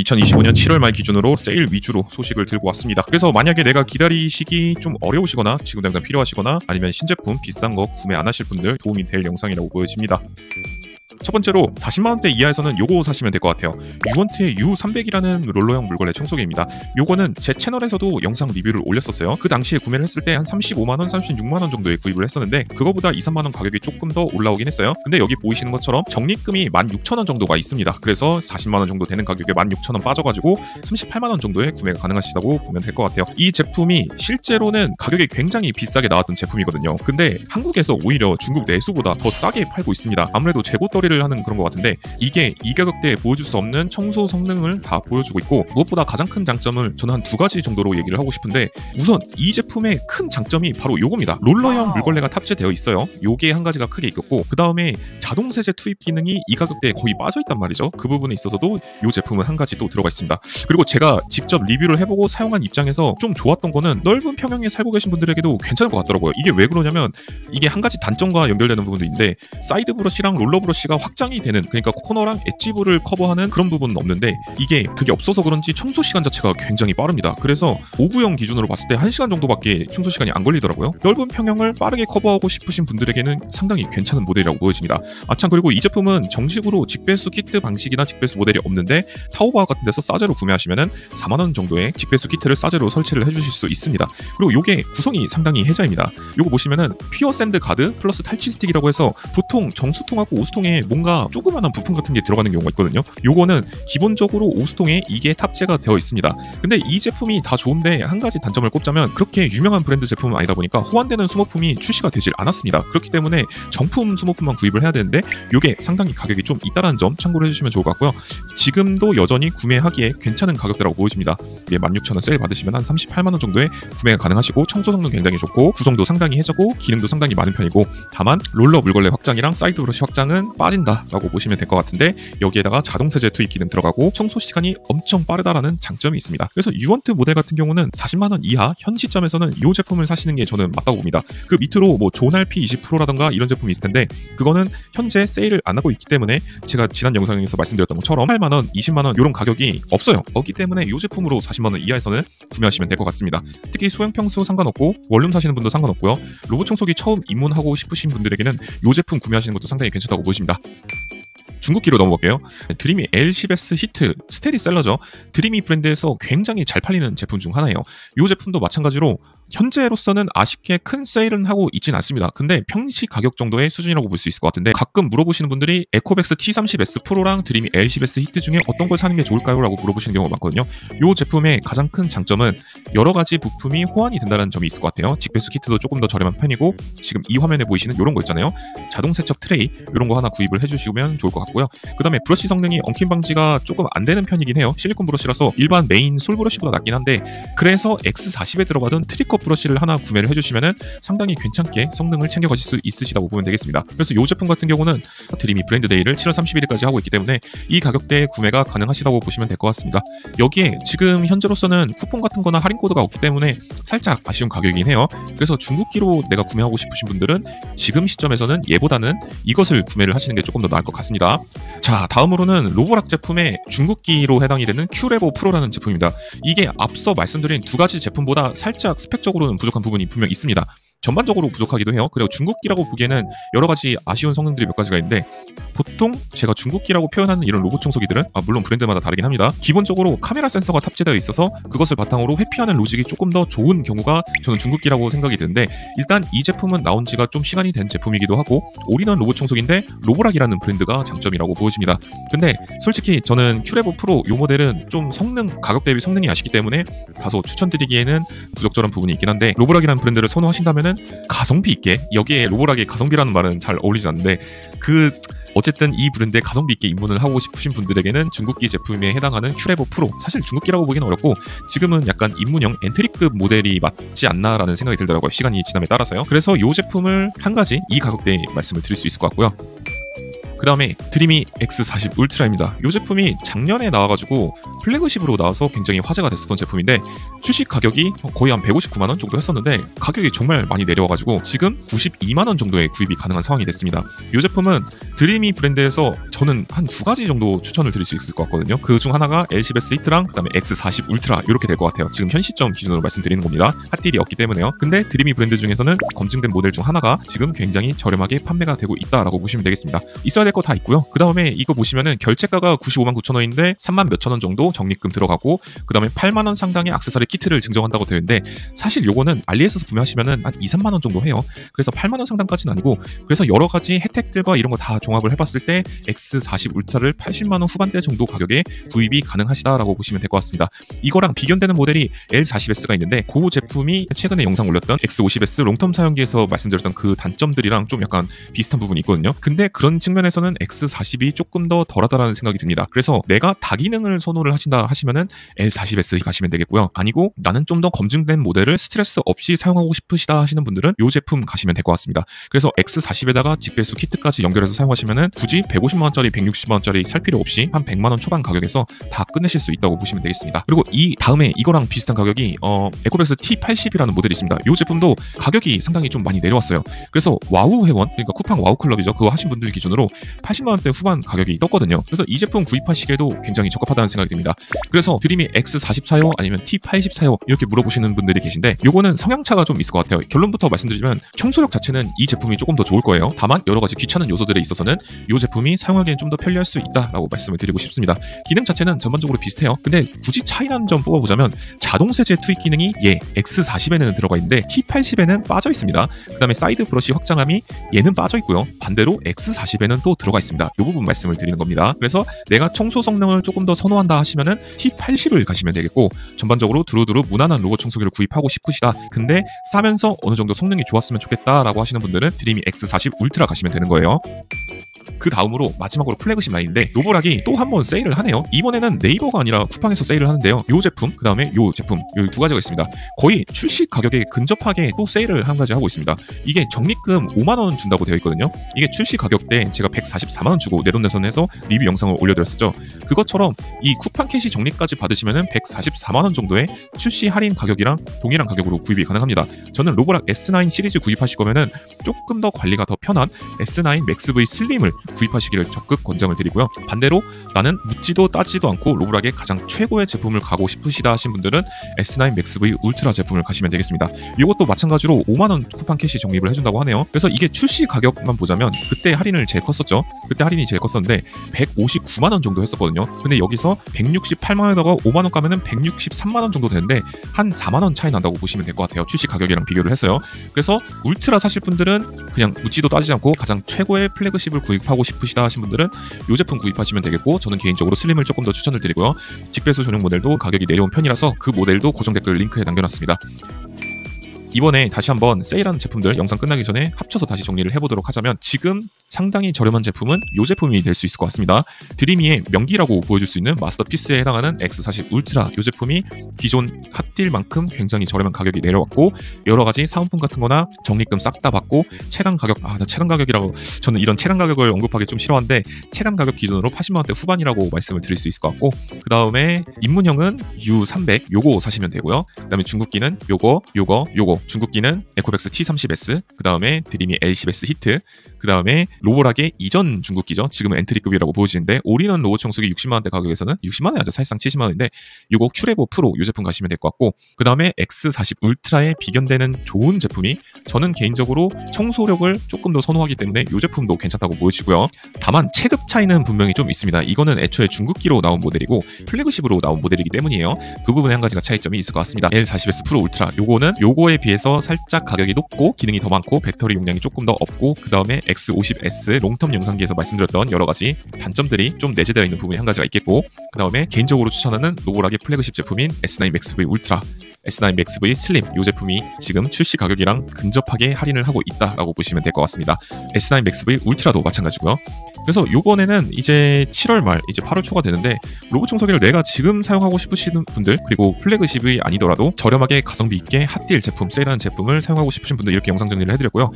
2025년 7월 말 기준으로 세일 위주로 소식을 들고 왔습니다. 그래서 만약에 내가 기다리시기 좀 어려우시거나 지금 당장 필요하시거나 아니면 신제품 비싼 거 구매 안 하실 분들 도움이 될 영상이라고 보여집니다. 첫 번째로 40만원대 이하에서는 요거 사시면 될 것 같아요. 유원트의 U300이라는 롤러형 물걸레 청소기입니다. 요거는 제 채널에서도 영상 리뷰를 올렸었어요. 그 당시에 구매를 했을 때 한 35만원, 36만원 정도에 구입을 했었는데 그거보다 2, 3만원 가격이 조금 더 올라오긴 했어요. 근데 여기 보이시는 것처럼 적립금이 16,000원 정도가 있습니다. 그래서 40만원 정도 되는 가격에 16,000원 빠져가지고 38만원 정도에 구매가 가능하시다고 보면 될 것 같아요. 이 제품이 실제로는 가격이 굉장히 비싸게 나왔던 제품이거든요. 근데 한국에서 오히려 중국 내수보다 더 싸게 팔고 있습니다. 아무래도 재고떨이를 하는 그런 것 같은데 이게 이 가격대에 보여줄 수 없는 청소 성능을 다 보여주고 있고 무엇보다 가장 큰 장점을 저는 한 두 가지 정도로 얘기를 하고 싶은데 우선 이 제품의 큰 장점이 바로 요겁니다. 롤러형 물걸레가 탑재되어 있어요. 요게 한 가지가 크게 있겠고 그 다음에 자동 세제 투입 기능이 이 가격대에 거의 빠져있단 말이죠. 그 부분에 있어서도 이 제품은 한 가지 또 들어가 있습니다. 그리고 제가 직접 리뷰를 해보고 사용한 입장에서 좀 좋았던 거는 넓은 평형에 살고 계신 분들에게도 괜찮을 것 같더라고요. 이게 왜 그러냐면 이게 한 가지 단점과 연결되는 부분도 있는데 사이드 브러쉬랑 롤러 브러쉬가 확장이 되는 그러니까 코너랑 엣지 부를 커버하는 그런 부분은 없는데 이게 그게 없어서 그런지 청소 시간 자체가 굉장히 빠릅니다. 그래서 5구형 기준으로 봤을 때 1시간 정도밖에 청소 시간이 안 걸리더라고요. 넓은 평형을 빠르게 커버하고 싶으신 분들에게는 상당히 괜찮은 모델이라고 보여집니다. 참 그리고 이 제품은 정식으로 직배수 키트 방식이나 직배수 모델이 없는데 타오바 같은 데서 싸제로 구매하시면은 4만원 정도의 직배수 키트를 싸제로 설치를 해주실 수 있습니다. 그리고 요게 구성이 상당히 해자입니다. 요거 보시면은 퓨어 샌드 가드 플러스 탈취 스틱이라고 해서 보통 정수통하고 오수통에 뭔가 조그만한 부품 같은 게 들어가는 경우가 있거든요. 요거는 기본적으로 오수통에 이게 탑재가 되어 있습니다. 근데 이 제품이 다 좋은데 한 가지 단점을 꼽자면 그렇게 유명한 브랜드 제품은 아니다 보니까 호환되는 수모품이 출시가 되질 않았습니다. 그렇기 때문에 정품 수모품만 구입을 해야 되는데 요게 상당히 가격이 좀 있다는 점 참고를 해주시면 좋을 것 같고요. 지금도 여전히 구매하기에 괜찮은 가격대라고 보여집니다. 16,000원 세일 받으시면 한 38만원 정도에 구매가 가능하시고 청소 성능 굉장히 좋고 구성도 상당히 해자고 기능도 상당히 많은 편이고 다만 롤러 물걸레 확장이랑 사이드 브러쉬 확장은 빠진다 라고 보시면 될 것 같은데 여기에다가 자동 세제 투입 기능 들어가고 청소 시간이 엄청 빠르다라는 장점이 있습니다. 그래서 유원트 모델 같은 경우는 40만원 이하 현 시점에서는 이 제품을 사시는 게 저는 맞다고 봅니다. 그 밑으로 뭐 존RP 20%라던가 이런 제품이 있을 텐데 그거는 현재 세일을 안 하고 있기 때문에 제가 지난 영상에서 말씀드렸던 것처럼 8만원, 20만원 이런 가격이 없어요. 없기 때문에 이 제품으로 40만원 이하에서는 구매하시면 될 것 같습니다. 특히 소형 평수 상관없고 원룸 사시는 분도 상관없고요. 로봇 청소기 처음 입문하고 싶으신 분들에게는 이 제품 구매하시는 것도 상당히 괜찮다고 보십니다. 중국기로 넘어갈게요. 드리미 L10S 히트 스테디셀러죠. 드리미 브랜드에서 굉장히 잘 팔리는 제품 중 하나예요. 이 제품도 마찬가지로 현재로서는 아쉽게 큰 세일은 하고 있진 않습니다. 근데 평시 가격 정도의 수준이라고 볼 수 있을 것 같은데 가끔 물어보시는 분들이 에코백스 T30S 프로랑 드리미 L10S 히트 중에 어떤 걸 사는 게 좋을까요? 라고 물어보시는 경우가 많거든요. 이 제품의 가장 큰 장점은 여러 가지 부품이 호환이 된다는 점이 있을 것 같아요. 직배수 키트도 조금 더 저렴한 편이고 지금 이 화면에 보이시는 이런 거 있잖아요. 자동 세척 트레이 이런 거 하나 구입을 해주시면 좋을 것 같고요. 그 다음에 브러쉬 성능이 엉킴 방지가 조금 안 되는 편이긴 해요. 실리콘 브러쉬라서 일반 메인 솔 브러쉬보다 낫긴 한데 그래서 X40에 들어가던 트리커 브러쉬를 하나 구매를 해주시면은 상당히 괜찮게 성능을 챙겨가실 수 있으시다고 보면 되겠습니다. 그래서 이 제품 같은 경우는 드리미 브랜드 데이를 7월 31일까지 하고 있기 때문에 이 가격대에 구매가 가능하시다고 보시면 될 것 같습니다. 여기에 지금 현재로서는 쿠폰 같은 거나 할인 코드가 없기 때문에 살짝 아쉬운 가격이긴 해요. 그래서 중국기로 내가 구매하고 싶으신 분들은 지금 시점에서는 얘보다는 이것을 구매를 하시는 게 조금 더 나을 것 같습니다. 자, 다음으로는 로보락 제품의 중국기로 해당이 되는 큐레보 프로라는 제품입니다. 이게 앞서 말씀드린 두 가지 제품보다 살짝 스펙적으로는 부족한 부분이 분명 있습니다. 전반적으로 부족하기도 해요. 그리고 중국기라고 보기에는 여러 가지 아쉬운 성능들이 몇 가지가 있는데 보통 제가 중국기라고 표현하는 이런 로봇 청소기들은 물론 브랜드마다 다르긴 합니다. 기본적으로 카메라 센서가 탑재되어 있어서 그것을 바탕으로 회피하는 로직이 조금 더 좋은 경우가 저는 중국기라고 생각이 드는데 일단 이 제품은 나온 지가 좀 시간이 된 제품이기도 하고 올인원 로봇 청소기인데 로보락이라는 브랜드가 장점이라고 보여집니다. 근데 솔직히 저는 큐레보 프로 이 모델은 좀 성능, 가격 대비 성능이 아쉽기 때문에 다소 추천드리기에는 부적절한 부분이 있긴 한데 로보락이라는 브랜드를 선호하신다면은 가성비 있게 여기에 로보락의 가성비라는 말은 잘 어울리지 않는데 어쨌든 이 브랜드에 가성비 있게 입문을 하고 싶으신 분들에게는 중국기 제품에 해당하는 큐레보 프로 사실 중국기라고 보기는 어렵고 지금은 약간 입문형 엔트리급 모델이 맞지 않나라는 생각이 들더라고요. 시간이 지남에 따라서요. 그래서 이 제품을 한 가지 이 가격대에 말씀을 드릴 수 있을 것 같고요. 그 다음에 드림이 X40 울트라입니다. 이 제품이 작년에 나와가지고 플래그십으로 나와서 굉장히 화제가 됐었던 제품인데 출시 가격이 거의 한 159만원 정도 했었는데 가격이 정말 많이 내려와가지고 지금 92만원 정도에 구입이 가능한 상황이 됐습니다. 이 제품은 드림이 브랜드에서 저는 한 두 가지 정도 추천을 드릴 수 있을 것 같거든요. 그 중 하나가 L10S 히트랑 그 다음에 X40 울트라 이렇게 될 것 같아요. 지금 현 시점 기준으로 말씀드리는 겁니다. 핫딜이 없기 때문에요. 근데 드림이 브랜드 중에서는 검증된 모델 중 하나가 지금 굉장히 저렴하게 판매가 되고 있다라고 보시면 되겠습니다. 있어야 될 거 다 있고요. 그 다음에 이거 보시면은 결제가가 95만 9천 원인데 3만 몇천 원 정도 적립금 들어가고 그 다음에 8만 원 상당의 액세서리 키트를 증정한다고 되어 있는데 사실 요거는 알리에서 구매하시면은 한 2, 3만 원 정도 해요. 그래서 8만 원 상당까지는 아니고 그래서 여러 가지 혜택들과 이런 거 다 종합을 해봤을 때 X40 울트라를 80만 원 후반대 정도 가격에 구입이 가능하시다라고 보시면 될 것 같습니다. 이거랑 비견되는 모델이 L40S가 있는데 그 제품이 최근에 영상 올렸던 X50S 롱텀 사용기에서 말씀드렸던 그 단점들이랑 좀 약간 비슷한 부분이 있거든요. 근데 그런 측면에서는 X40이 조금 더 덜하다라는 생각이 듭니다. 그래서 내가 다기능을 선호를 하신다 하시면은 L40S 가시면 되겠고요. 아니고 나는 좀 더 검증된 모델을 스트레스 없이 사용하고 싶으시다 하시는 분들은 이 제품 가시면 될 것 같습니다. 그래서 X40에다가 직배수 키트까지 연결해서 사용하시면은 굳이 150만원짜리 160만원짜리 살 필요 없이 한 100만원 초반 가격에서 다 끝내실 수 있다고 보시면 되겠습니다. 그리고 이 다음에 이거랑 비슷한 가격이 에코백스 T80이라는 모델이 있습니다. 이 제품도 가격이 상당히 좀 많이 내려왔어요. 그래서 와우 회원, 그러니까 쿠팡 와우 클럽이죠. 그거 하신 분들 기준으로 80만원대 후반 가격이 떴거든요. 그래서 이 제품 구입하시기에도 굉장히 적합하다는 생각이 듭니다. 그래서 드림이 X40 사요? 아니면 T80 사요? 이렇게 물어보시는 분들이 계신데 요거는 성향차가 좀 있을 것 같아요. 결론부터 말씀드리면 청소력 자체는 이 제품이 조금 더 좋을 거예요. 다만 여러 가지 귀찮은 요소들에 있어서는 이 제품이 사용하기엔 좀 더 편리할 수 있다라고 말씀을 드리고 싶습니다. 기능 자체는 전반적으로 비슷해요. 근데 굳이 차이나는 점 뽑아보자면 자동 세제 투입 기능이 X40에는 들어가 있는데 T80에는 빠져 있습니다. 그 다음에 사이드 브러쉬 확장함이 얘는 빠져 있고요. 반대로 X40에는 또 들어가 있습니다. 이 부분 말씀을 드리는 겁니다. 그래서 내가 청소 성능을 조금 더 선호한다 하시면은 T80을 가시면 되겠고 전반적으로 두루두루 무난한 로봇 청소기를 구입하고 싶으시다. 근데 싸면서 어느 정도 성능이 좋았으면 좋겠다라고 하시는 분들은 드림이 X40 울트라 가시면 되는 거예요. 그 다음으로 마지막으로 플래그십 라인인데 노브락이 또 한 번 세일을 하네요. 이번에는 네이버가 아니라 쿠팡에서 세일을 하는데요. 요 제품, 그 다음에 요 제품, 요 두 가지가 있습니다. 거의 출시 가격에 근접하게 또 세일을 한 가지 하고 있습니다. 이게 적립금 5만원 준다고 되어 있거든요. 이게 출시 가격 때 제가 144만원 주고 내돈내산해서 리뷰 영상을 올려드렸었죠. 그것처럼 이 쿠팡 캐시 적립까지 받으시면은 144만원 정도의 출시 할인 가격이랑 동일한 가격으로 구입이 가능합니다. 저는 로보락 S9 시리즈 구입하실 거면은 조금 더 관리가 더 편한 S9 맥스 V 슬림을 구입하시기를 적극 권장을 드리고요. 반대로 나는 묻지도 따지도 않고 로브락의 가장 최고의 제품을 가고 싶으시다 하신 분들은 S9 맥스 V 울트라 제품을 가시면 되겠습니다. 이것도 마찬가지로 5만원 쿠팡 캐시 적립을 해준다고 하네요. 그래서 이게 출시 가격만 보자면 그때 할인을 제일 컸었죠. 그때 할인이 제일 컸었는데 159만원 정도 했었거든요. 근데 여기서 168만원에다가 5만원 까면은 163만원 정도 되는데 한 4만원 차이 난다고 보시면 될 것 같아요. 출시 가격이랑 비교를 했어요. 그래서 울트라 사실 분들은 그냥 묻지도 따지지 않고 가장 최고의 플래그십을 구입하고 싶으시다 하신 분들은 이 제품 구입하시면 되겠고 저는 개인적으로 슬림을 조금 더 추천을 드리고요. 직배수 전용 모델도 가격이 내려온 편이라서 그 모델도 고정 댓글 링크에 남겨놨습니다. 이번에 다시 한번 세일한 제품들 영상 끝나기 전에 합쳐서 다시 정리를 해보도록 하자면 지금 상당히 저렴한 제품은 이 제품이 될 수 있을 것 같습니다. 드리미의 명기라고 보여줄 수 있는 마스터피스에 해당하는 X40 울트라 이 제품이 기존 핫딜만큼 굉장히 저렴한 가격이 내려왔고 여러가지 사은품 같은 거나 적립금 싹 다 받고 체감 가격 나 체감 가격이라고 저는 이런 체감 가격을 언급하기 좀 싫어하는데 체감 가격 기준으로 80만원대 후반이라고 말씀을 드릴 수 있을 것 같고 그 다음에 입문형은 U300 요거 사시면 되고요. 그 다음에 중국기는 요거 중국기는 에코백스 T30S 그 다음에 드림이 L10S 히트 그 다음에 로보락의 이전 중국기죠. 지금은 엔트리급이라고 보여지는데 올인원 로봇 청소기 60만원대 가격에서는 60만원이 아니죠. 사실상 70만원인데 요거 큐레보 프로 이 제품 가시면 될 것 같고 그 다음에 X40 울트라에 비견되는 좋은 제품이 저는 개인적으로 청소력을 조금 더 선호하기 때문에 이 제품도 괜찮다고 보여지고요. 다만 체급 차이는 분명히 좀 있습니다. 이거는 애초에 중국기로 나온 모델이고 플래그십으로 나온 모델이기 때문이에요. 그 부분에 한 가지가 차이점이 있을 것 같습니다. L40S 프로 울트라 요거는 요거에 비해서 살짝 가격이 높고 기능이 더 많고 배터리 용량이 조금 더 없고 그 다음에 X50S 롱텀 영상기에서 말씀드렸던 여러가지 단점들이 좀 내재되어 있는 부분이 한 가지가 있겠고 그 다음에 개인적으로 추천하는 로보락의 플래그십 제품인 S9 맥스 V 울트라 S9 맥스 V 슬림 이 제품이 지금 출시 가격이랑 근접하게 할인을 하고 있다라고 보시면 될 것 같습니다. S9 맥스 V 울트라도 마찬가지고요. 그래서 요번에는 이제 7월 말 이제 8월 초가 되는데 로봇 청소기를 내가 지금 사용하고 싶으시는 분들, 그리고 플래그십이 아니더라도 저렴하게 가성비 있게 핫딜 제품, 세일하는 제품을 사용하고 싶으신 분들 이렇게 영상 정리를 해드렸고요.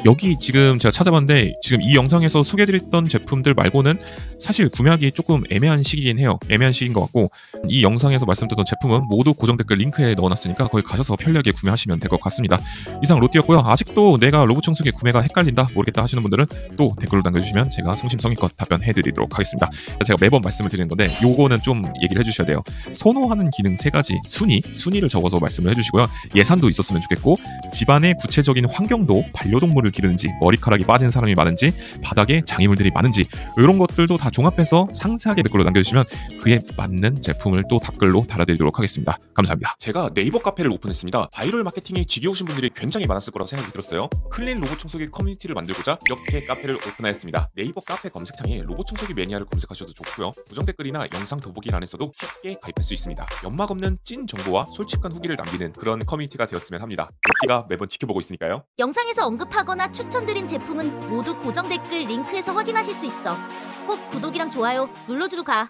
여기 지금 제가 찾아봤는데 지금 이 영상에서 소개해드렸던 제품들 말고는 사실 구매하기 조금 애매한 시기긴 해요. 애매한 시기인 것 같고, 이 영상에서 말씀드렸던 제품은 모두 고정 댓글 링크에 넣어놨으니까 거기 가셔서 편리하게 구매하시면 될 것 같습니다. 이상 로띠였고요. 아직도 내가 로봇 청소기 구매가 헷갈린다, 모르겠다 하시는 분들은 또 댓글로 남겨주시면 제가 성심성의껏 답변해드리도록 하겠습니다. 제가 매번 말씀을 드리는 건데 요거는 좀 얘기를 해주셔야 돼요. 선호하는 기능 3가지, 순위를 적어서 말씀을 해주시고요. 예산도 있었으면 좋겠고, 집안의 구체적인 환경도 반려동물을 기르는지, 머리카락이 빠진 사람이 많은지, 바닥에 장애물들이 많은지, 이런 것들도 다 종합해서 상세하게 댓글로 남겨주시면 그에 맞는 제품을 또 댓글로 달아드리도록 하겠습니다. 감사합니다. 제가 네이버 카페를 오픈했습니다. 바이럴 마케팅이 지겨우신 분들이 굉장히 많았을 거라고 생각이 들었어요. 클린 로봇 청소기 커뮤니티를 만들고자 이렇게 카페를 오픈하였습니다. 네이버 카페 검색창에 로봇 청소기 매니아를 검색하셔도 좋고요. 고정 댓글이나 영상 더보기란에서도 쉽게 가입할 수 있습니다. 연막 없는 찐 정보와 솔직한 후기를 남기는 그런 커뮤니티가 되었으면 합니다. 로띠가 매번 지켜보고 있으니까요. 영상에서 언급하거나 추천드린 제품은 모두 고정 댓글 링크에서 확인하실 수 있어. 꼭 구독이랑 좋아요 눌러주고 가.